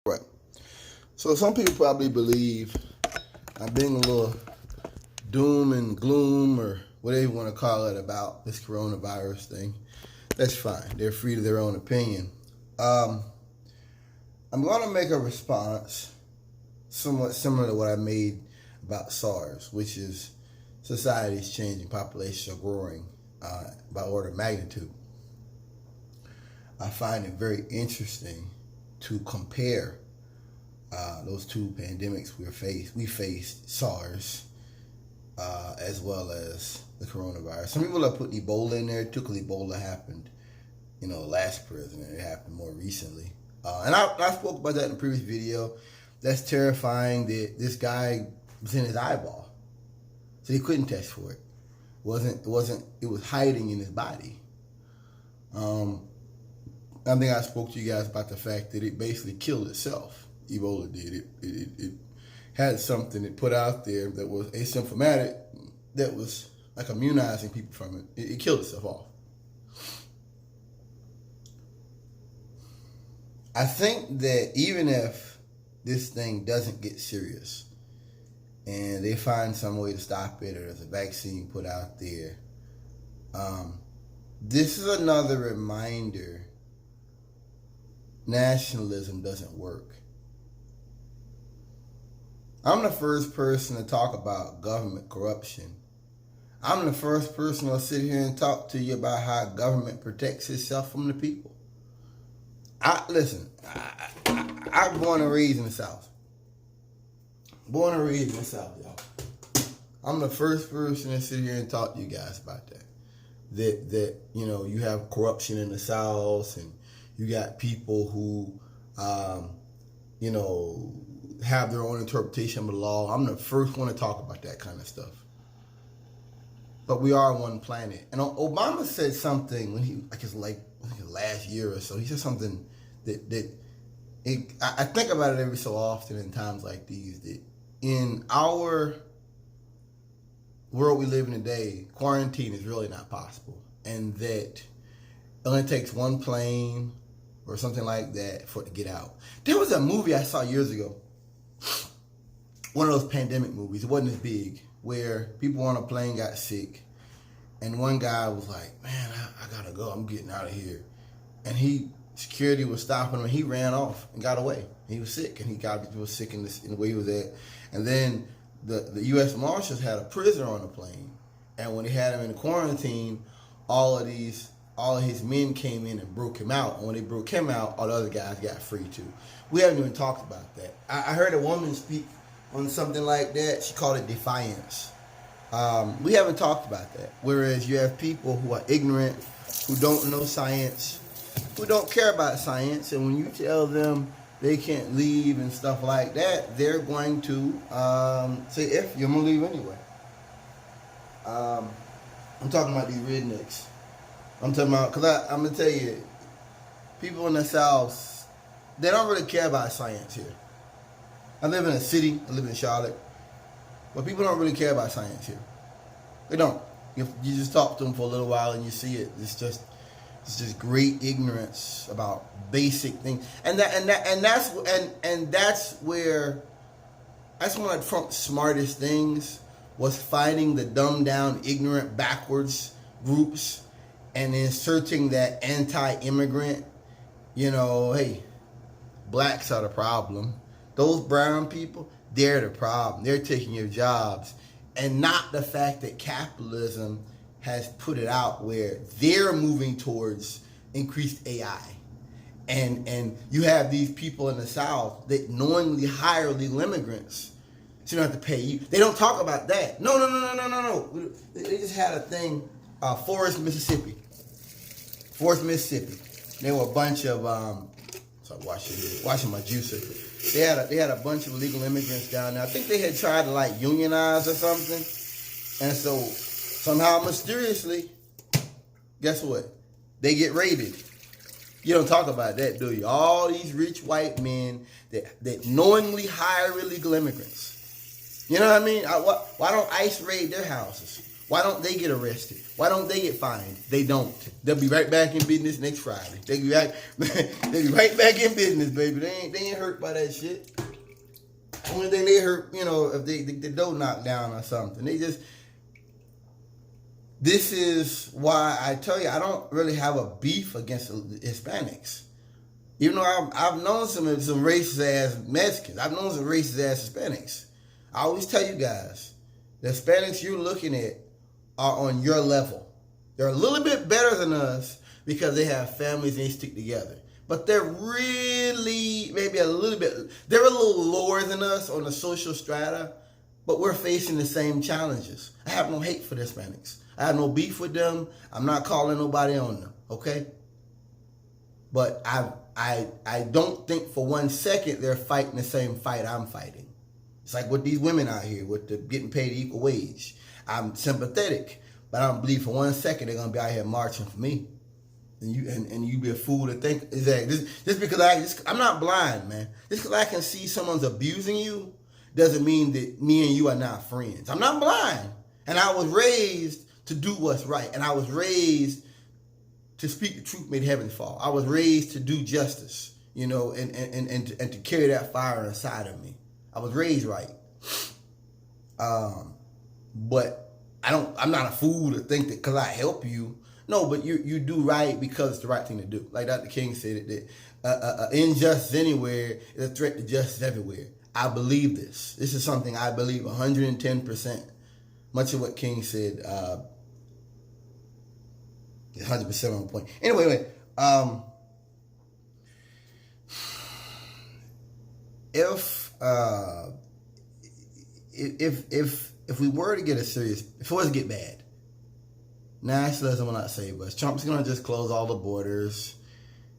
Right. So some people probably believe I'm being a little doom and gloom or whatever you want to call it about this coronavirus thing. That's fine. They're free to their own opinion. I'm going to make a response somewhat similar to what I made about SARS, which is society's changing, populations are growing by order of magnitude. I find it very interesting to compare those two pandemics we faced, SARS, as well as the coronavirus. Some people have put Ebola in there too, because Ebola happened, last president. It happened more recently. And I spoke about that in a previous video. That's terrifying that this guy was in his eyeball. So he couldn't test for it. It was hiding in his body. I think I spoke to you guys about the fact that it basically killed itself. Ebola did. It had something it put out there that was asymptomatic, that was like immunizing people from it. It killed itself off. I think that even if this thing doesn't get serious and they find some way to stop it, or there's a vaccine put out there, this is another reminder nationalism doesn't work. I'm the first person to talk about government corruption. I'm the first person to sit here and talk to you about how government protects itself from the people. I'm born and raised in the South. Born and raised in the South, y'all. I'm the first person to sit here and talk to you guys about that. That you have corruption in the South, and you got people who, have their own interpretation of the law. I'm the first one to talk about that kind of stuff. But we are one planet. And Obama said something when he, last year or so, he said something that I think about it every so often in times like these, that in our world we live in today, quarantine is really not possible. And that it only takes one plane or something like that for it to get out. There was a movie I saw years ago, one of those pandemic movies. It wasn't as big, where people on a plane got sick, and one guy was like, "Man, I gotta go. I'm getting out of here." And security was stopping him, and he ran off and got away. He was sick, and he was sick in the way he was at. And then the U.S. Marshals had a prisoner on the plane, and when they had him in quarantine, all of his men came in and broke him out. And when they broke him out, all the other guys got free too. We haven't even talked about that. I heard a woman speak on something like that. She called it defiance. We haven't talked about that. Whereas you have people who are ignorant, who don't know science, who don't care about science, and when you tell them they can't leave and stuff like that, they're going to say, "If you're gonna leave anyway." I'm talking about these rednecks. I'm talking about, because I'm gonna tell you, people in the South, they don't really care about science here. I live in a city. I live in Charlotte. But people don't really care about science here. They don't. You just talk to them for a little while and you see it. It's just great ignorance about basic things. And that's one of Trump's smartest things, was finding the dumbed down, ignorant, backwards groups and inserting that anti-immigrant, hey, blacks are the problem. Those brown people, they're the problem. They're taking your jobs. And not the fact that capitalism has put it out where they're moving towards increased AI. And you have these people in the South that knowingly hire illegal immigrants so you don't have to pay you. They don't talk about that. No. They just had a thing, Forest, Mississippi. There were a bunch of washing my juicer. They had a bunch of illegal immigrants down there. I think they had tried to unionize or something. And so somehow mysteriously, guess what? They get raided. You don't talk about that, do you? All these rich white men that knowingly hire illegal immigrants. You know what I mean? Why don't ICE raid their houses? Why don't they get arrested? Why don't they get fined? They don't. They'll be right back in business next Friday. They'll be right back in business, baby. They ain't hurt by that shit. Only thing they hurt, if the door knocked down or something. This is why I tell you, I don't really have a beef against Hispanics. Even though I've known some racist ass Mexicans. I've known some racist ass Hispanics. I always tell you guys, the Hispanics you're looking at are on your level. They're a little bit better than us because they have families and they stick together. But they're really, maybe a little bit, they're a little lower than us on the social strata, but we're facing the same challenges. I have no hate for the Hispanics. I have no beef with them. I'm not calling nobody on them, okay? But I don't think for 1 second they're fighting the same fight I'm fighting. It's like with these women out here with the getting paid equal wage. I'm sympathetic, but I don't believe for 1 second they're gonna be out here marching for me. And you be a fool to think exactly just because I'm not blind, man. Just because I can see someone's abusing you doesn't mean that me and you are not friends. I'm not blind, and I was raised to do what's right, and I was raised to speak the truth made heaven fall. I was raised to do justice, and to carry that fire inside of me. I was raised right. But I'm not a fool to think that because I help you. No, but you do right because it's the right thing to do. Like Dr. King said, that injustice anywhere is a threat to justice everywhere. I believe this. This is something I believe 110%. Much of what King said, 100% on point. Anyway, if we were to get if it was to get bad, nationalism will not save us. Trump's gonna just close all the borders.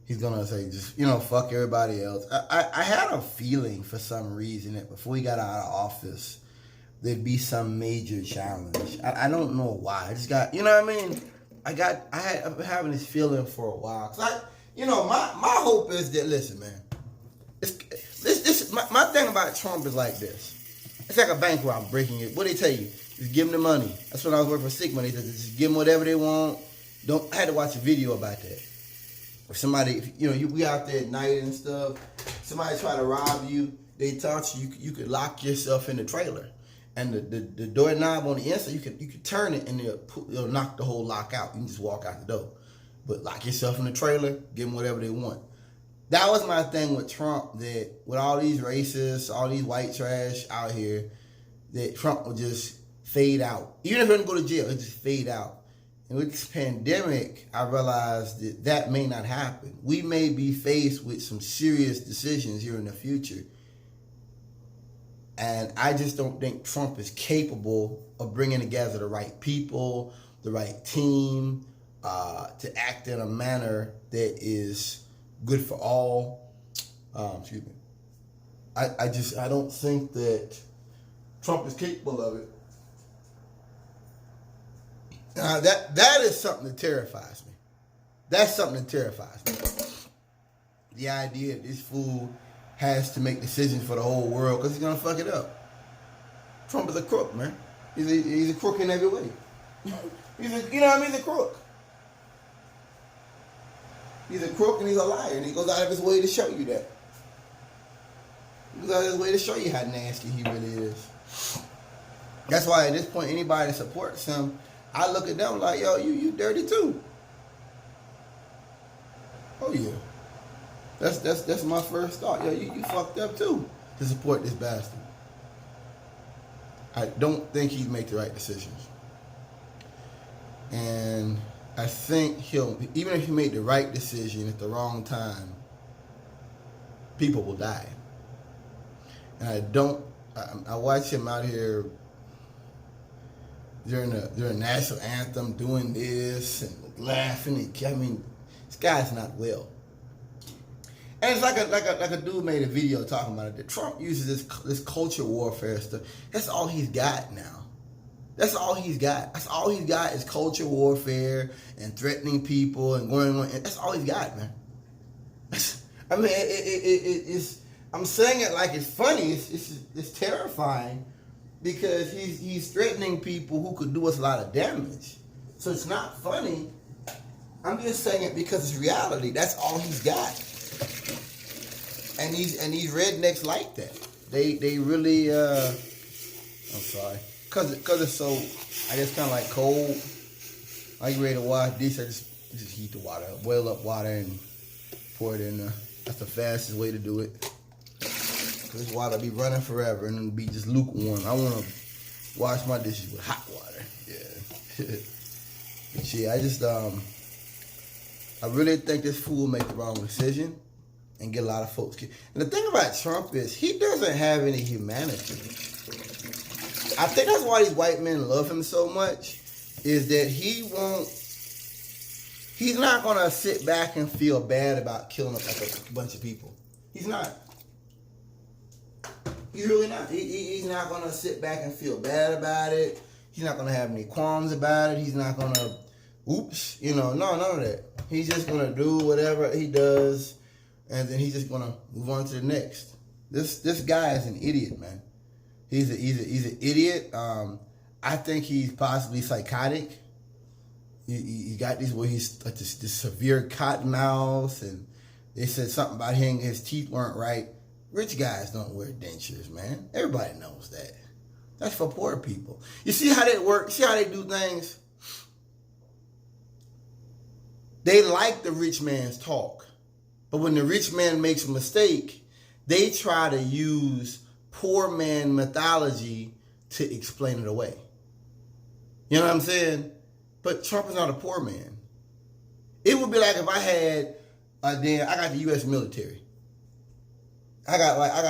He's gonna say just fuck everybody else. I had a feeling for some reason that before he got out of office there'd be some major challenge. I don't know why. I just got I've been having this feeling for a while. Cause my hope is that, listen, man, my thing about Trump is like this. It's like a bank robber breaking it. What they tell you? Just give them the money. That's when I was working for Sigma. They said just give them whatever they want. I had to watch a video about that. Or somebody, we out there at night and stuff. Somebody try to rob you. They taught you could lock yourself in the trailer, and the doorknob on the inside you could turn it and it'll knock the whole lock out. You can just walk out the door. But lock yourself in the trailer. Give them whatever they want. That was my thing with Trump, that with all these racists, all these white trash out here, that Trump would just fade out. Even if he didn't go to jail, it just fade out. And with this pandemic, I realized that may not happen. We may be faced with some serious decisions here in the future. And I just don't think Trump is capable of bringing together the right people, the right team, to act in a manner that is good for all. Excuse me. I don't think that Trump is capable of it. That is something that terrifies me. That's something that terrifies me. The idea that this fool has to make decisions for the whole world because he's gonna fuck it up. Trump is a crook, man. He's a crook in every way. He's a crook. He's a crook and he's a liar, and he goes out of his way to show you that. He goes out of his way to show you how nasty he really is. That's why at this point, anybody that supports him, I look at them like, yo, you dirty too. Oh yeah. That's my first thought. Yo, you fucked up too to support this bastard. I don't think he'd make the right decisions. And I think even if he made the right decision at the wrong time, people will die. And I watch him out here during the national anthem doing this and laughing. This guy's not well. And it's like a dude made a video talking about it, that Trump uses this culture warfare stuff. That's all he's got now. That's all he's got. That's all he's got is culture warfare and threatening people and going on. That's all he's got, man. It's. I'm saying it like it's funny. It's terrifying. because he's threatening people who could do us a lot of damage. So it's not funny. I'm just saying it because it's reality. That's all he's got. And these rednecks like that. They really I'm sorry. Cause it's so, I guess, kind of like cold. I get ready to wash this. I just heat the water up, boil up water and pour it in there. That's the fastest way to do it. Cause this water be running forever and it'll be just lukewarm. I want to wash my dishes with hot water. Yeah. But yeah, I really think this fool will make the wrong decision and get a lot of folks killed. And the thing about Trump is he doesn't have any humanity. I think that's why these white men love him so much, is that he's not going to sit back and feel bad about killing a bunch of people. He's not. He's really not. He's not going to sit back and feel bad about it. He's not going to have any qualms about it. He's not going to, no, none of that. He's just going to do whatever he does, and then he's just going to move on to the next. This guy is an idiot, man. He's an idiot. I think he's possibly psychotic. He got this where he's like this severe cotton mouth, and they said something about him, his teeth weren't right. Rich guys don't wear dentures, man. Everybody knows that. That's for poor people. You see how they work? See how they do things? They like the rich man's talk. But when the rich man makes a mistake, they try to use poor man mythology to explain it away. You know what I'm saying? But Trump is not a poor man. It would be like if I had I got the U.S. military. I got like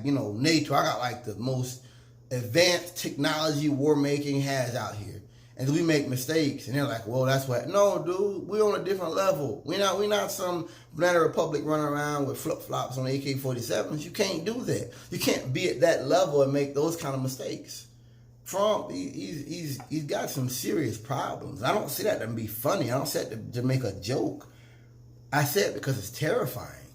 NATO. I got like the most advanced technology war making has out here. And we make mistakes, and they're like, well, that's what. No, dude, we're on a different level. We're not some Banana Republic running around with flip-flops on AK-47s. You can't do that. You can't be at that level and make those kind of mistakes. Trump, he's got some serious problems. I don't say that to be funny. I don't say that to make a joke. I say it because it's terrifying.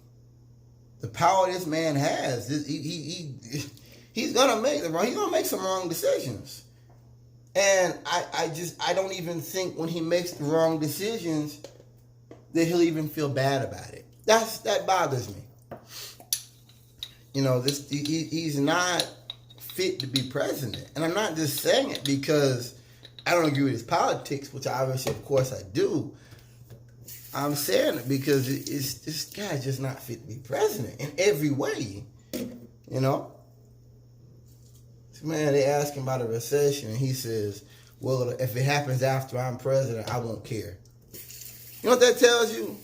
The power this man has, he's gonna make some wrong decisions. And I don't even think when he makes the wrong decisions that he'll even feel bad about it. That bothers me. He's not fit to be president. And I'm not just saying it because I don't agree with his politics, which obviously, of course, I do. I'm saying it because this guy's just not fit to be president in every way. Man, they ask him about a recession, and he says, well, if it happens after I'm president, I won't care. You know what that tells you?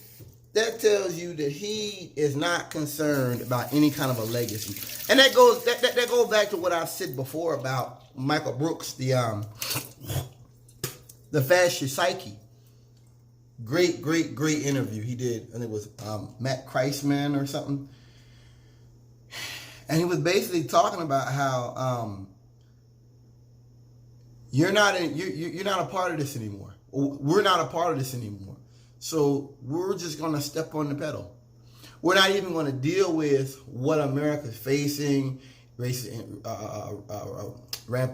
That tells you that he is not concerned about any kind of a legacy. And that goes back to what I've said before about Michael Brooks, the fascist psyche. Great interview he did, and it was Matt Kreisman or something. And he was basically talking about how you're not a part of this anymore. We're not a part of this anymore. So we're just going to step on the pedal. We're not even going to deal with what America's facing, rampant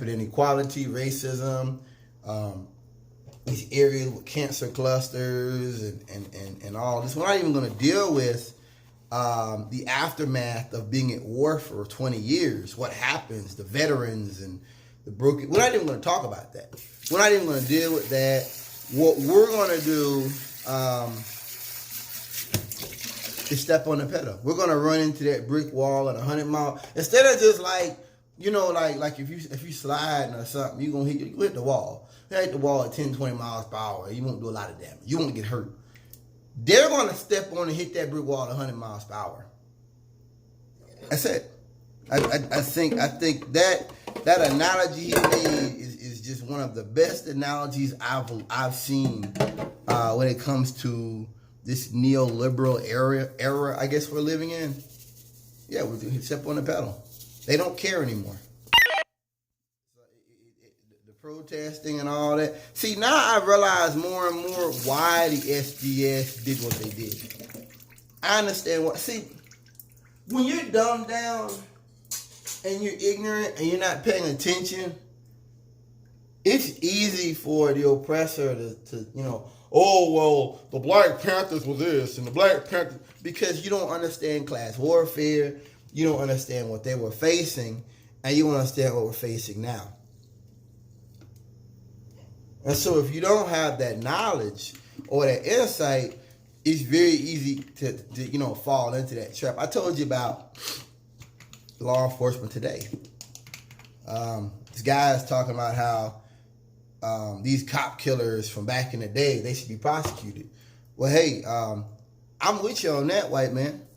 inequality, racism, these areas with cancer clusters and all this. We're not even going to deal with the aftermath of being at war for 20 years, what happens, the veterans and the broken. We're not even going to talk about that. We're not even going to deal with that. What we're going to do is step on the pedal. We're going to run into that brick wall at 100 miles. Instead of just like if you slide or something, you're going to hit the wall. You hit the wall at 10, 20 miles per hour. You won't do a lot of damage. You won't get hurt. They're going to step on and hit that brick wall at 100 miles per hour. That's it. I think that analogy he made is just one of the best analogies I've seen when it comes to this neoliberal era I guess we're living in. Yeah, we step on the pedal. They don't care anymore. The protesting and all that. See, now I realize more and more why the SDS did what they did. I understand what. See, when you're dumbed down, and you're ignorant and you're not paying attention, it's easy for the oppressor to oh, well, the Black Panthers were this and the Black Panthers, because you don't understand class warfare, you don't understand what they were facing, and you don't understand what we're facing now. And so if you don't have that knowledge or that insight, it's very easy to fall into that trap. I told you about law enforcement today. This guy is talking about how these cop killers from back in the day, they should be prosecuted. Well, hey, I'm with you on that, white man.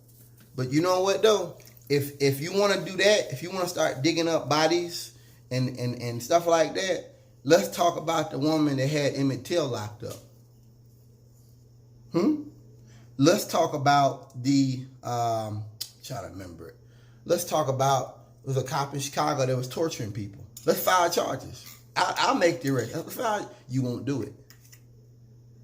But you know what, though? If you want to do that, if you want to start digging up bodies and stuff like that, let's talk about the woman that had Emmett Till locked up. Let's talk about the, trying to remember it. Let's talk about, it was a cop in Chicago that was torturing people. Let's file charges. I'll make the arrest. You won't do it.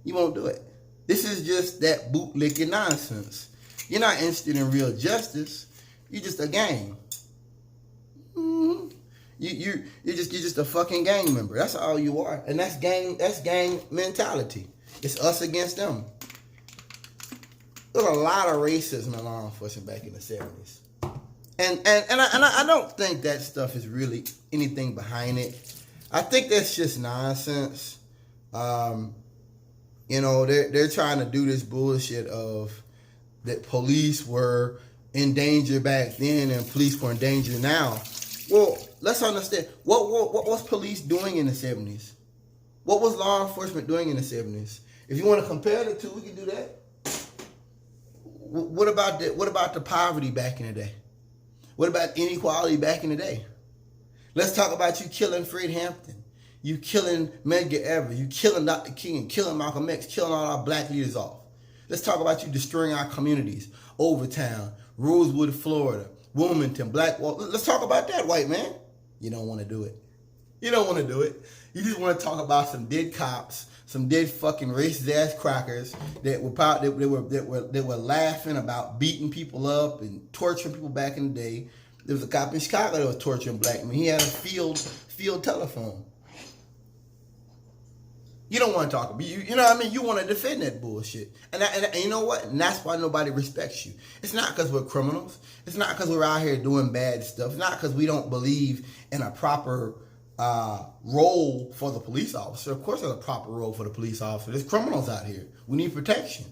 You won't do it. This is just that bootlicking nonsense. You're not interested in real justice. You're just a gang. You're just a fucking gang member. That's all you are. And that's gang mentality. It's us against them. There was a lot of racism in law enforcement back in the 70s. And I don't think that stuff is really anything behind it. I think that's just nonsense. They're trying to do this bullshit of that police were in danger back then and police were in danger now. Well, let's understand what was police doing in the 70s? What was law enforcement doing in the 70s? If you want to compare the two, we can do that. What about the poverty back in the day? What about inequality back in the day? Let's talk about you killing Fred Hampton, you killing Medgar Evers, you killing Dr. King, killing Malcolm X, killing all our black leaders off. Let's talk about you destroying our communities, Overtown, Rosewood, Florida, Wilmington, Blackwell. Let's talk about that, white man. You don't want to do it. You don't want to do it. You just want to talk about some dead cops, some dead fucking racist ass crackers that were laughing about beating people up and torturing people back in the day. There was a cop in Chicago that was torturing black men. He had a field telephone. You don't want to talk about you know what I mean? You want to defend that bullshit. And you know what? And that's why nobody respects you. It's not because we're criminals. It's not because we're out here doing bad stuff. It's not because we don't believe in a proper role for the police officer. Of course there's a proper role for the police officer. There's criminals out here. We need protection.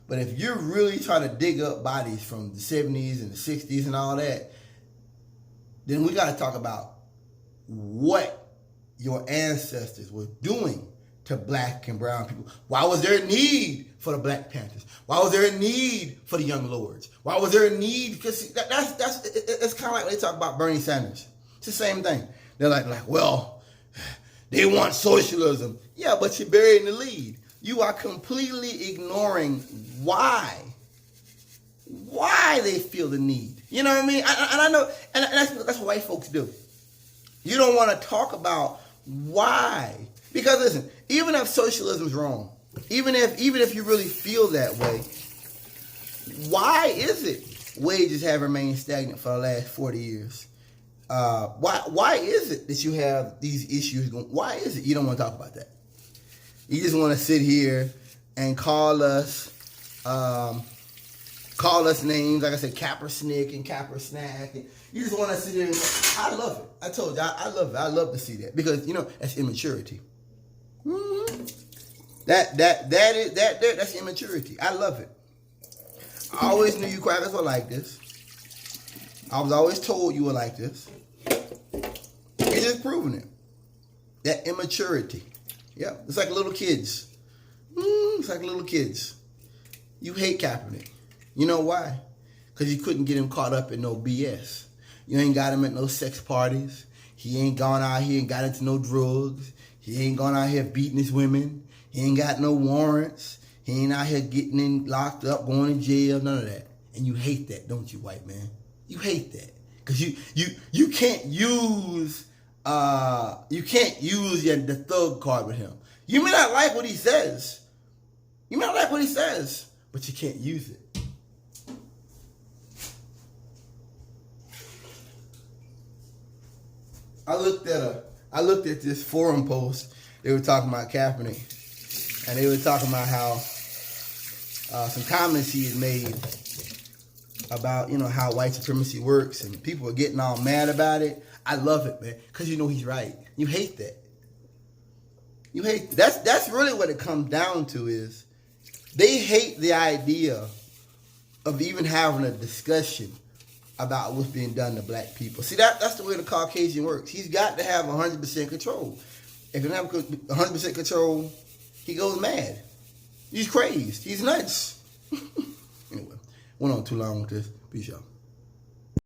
But if you're really trying to dig up bodies from the 70s and the 60s and all that, then we got to talk about what your ancestors were doing to black and brown people. Why was there a need for the Black Panthers? Why was there a need for the Young Lords? Why was there a need? Because it's kind of like when they talk about Bernie Sanders. It's the same thing. They're like, well, they want socialism. Yeah, but you're burying the lead. You are completely ignoring why they feel the need. You know what I mean? And I know, and that's what white folks do. You don't want to talk about why. Because listen, even if socialism is wrong, even if you really feel that way, why is it wages have remained stagnant for the last 40 years? Why is it that you have these issues going? Why is it you don't want to talk about that? You just want to sit here and call us names, like I said, Capper Snick and Capper Snack. And you just want to sit here and I love it. I told you, I love it. I love to see that because, that's immaturity. Mm-hmm. That's immaturity. I love it. I always knew you crackers were like this. I was always told you were like this. You're just proving it. That immaturity. Yeah, it's like little kids. It's like little kids. You hate Kaepernick. You know why? Because you couldn't get him caught up in no BS. You ain't got him at no sex parties. He ain't gone out here and got into no drugs. He ain't gone out here beating his women. He ain't got no warrants. He ain't out here getting in locked up, going to jail, none of that. And you hate that, don't you, white man? You hate that. Because you can't use the thug card with him. You may not like what he says. But you can't use it. I looked at this forum post. They were talking about Kaepernick, and they were talking about how some comments he had made about, you know, how white supremacy works, and people were getting all mad about it. I love it, man, because you know he's right. You hate that. You hate that's really what it comes down to, is they hate the idea of even having a discussion about what's being done to black people. See, that's the way the Caucasian works. He's got to have 100% control. If he doesn't have 100% control, he goes mad. He's crazy. He's nuts. Anyway, went on too long with this. Peace, y'all.